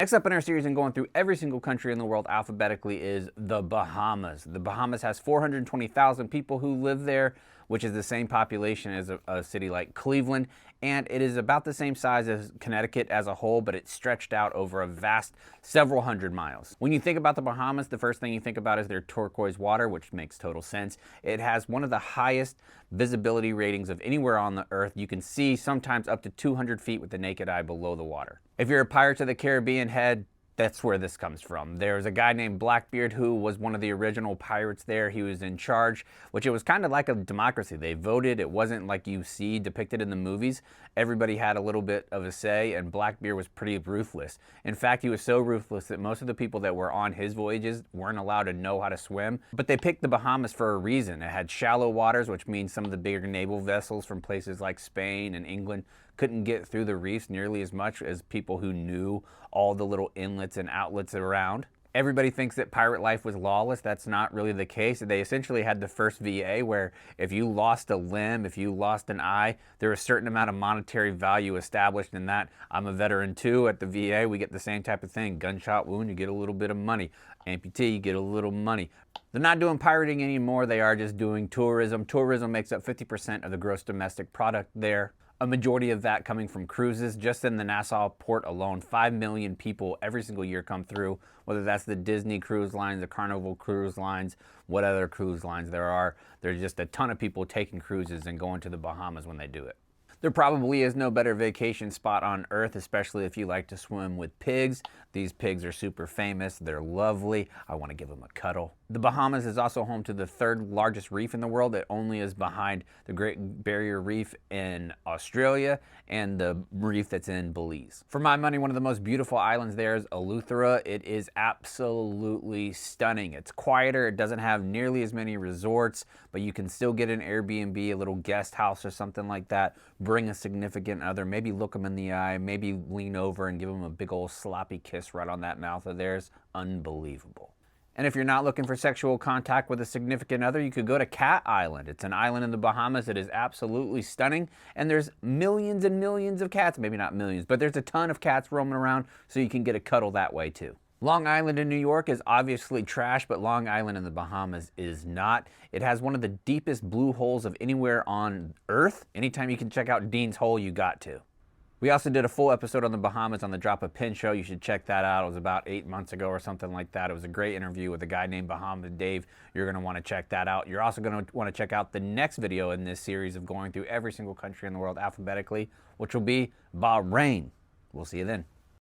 Next up in our series and going through every single country in the world alphabetically is the Bahamas. The Bahamas has 420,000 people who live there, which is the same population as a city like Cleveland, and it is about the same size as Connecticut as a whole, but it's stretched out over a vast several hundred miles. When you think about the Bahamas, the first thing you think about is their turquoise water, which makes total sense. It has one of the highest visibility ratings of anywhere on the earth. You can see sometimes up to 200 feet with the naked eye below the water. If you're a Pirates of the Caribbean head, that's where this comes from. There's a guy named Blackbeard who was one of the original pirates there. He was in charge, which it was kind of like a democracy. They voted. It wasn't like you see depicted in the movies. Everybody had a little bit of a say, and Blackbeard was pretty ruthless. In fact, he was so ruthless that most of the people that were on his voyages weren't allowed to know how to swim. But they picked the Bahamas for a reason. It had shallow waters, which means some of the bigger naval vessels from places like Spain and England couldn't get through the reefs nearly as much as people who knew all the little inlets and outlets around. Everybody thinks that pirate life was lawless. That's not really the case. They essentially had the first VA where if you lost a limb, if you lost an eye, there was a certain amount of monetary value established in that. I'm a veteran too. At the VA, we get the same type of thing. Gunshot wound, you get a little bit of money. Amputee, you get a little money. They're not doing pirating anymore. They are just doing tourism. Tourism makes up 50% of the gross domestic product there. A majority of that coming from cruises. Just in the Nassau port alone, 5 million people every single year come through, whether that's the Disney cruise lines, the Carnival cruise lines, what other cruise lines there are. There's just a ton of people taking cruises and going to the Bahamas when they do it. There probably is no better vacation spot on earth, especially if you like to swim with pigs. These pigs are super famous. They're lovely. I want to give them a cuddle. The Bahamas is also home to the third largest reef in the world. It only is behind the Great Barrier Reef in Australia and the reef that's in Belize. For my money, one of the most beautiful islands there is Eleuthera. It is absolutely stunning. It's quieter. It doesn't have nearly as many resorts, but you can still get an Airbnb, a little guest house or something like that. Bring a significant other, maybe look them in the eye, maybe lean over and give them a big old sloppy kiss right on that mouth of theirs. Unbelievable. And if you're not looking for sexual contact with a significant other, you could go to Cat Island. It's an island in the Bahamas that is absolutely stunning, and there's millions and millions of cats, maybe not millions, but there's a ton of cats roaming around, so you can get a cuddle that way too. Long Island in New York is obviously trash, but Long Island in the Bahamas is not. It has one of the deepest blue holes of anywhere on Earth. Anytime you can check out Dean's Hole, you got to. We also did a full episode on the Bahamas on the Drop a Pin show. You should check that out. It was about 8 months ago or something like that. It was a great interview with a guy named Bahamas Dave. You're going to want to check that out. You're also going to want to check out the next video in this series of going through every single country in the world alphabetically, which will be Bahrain. We'll see you then.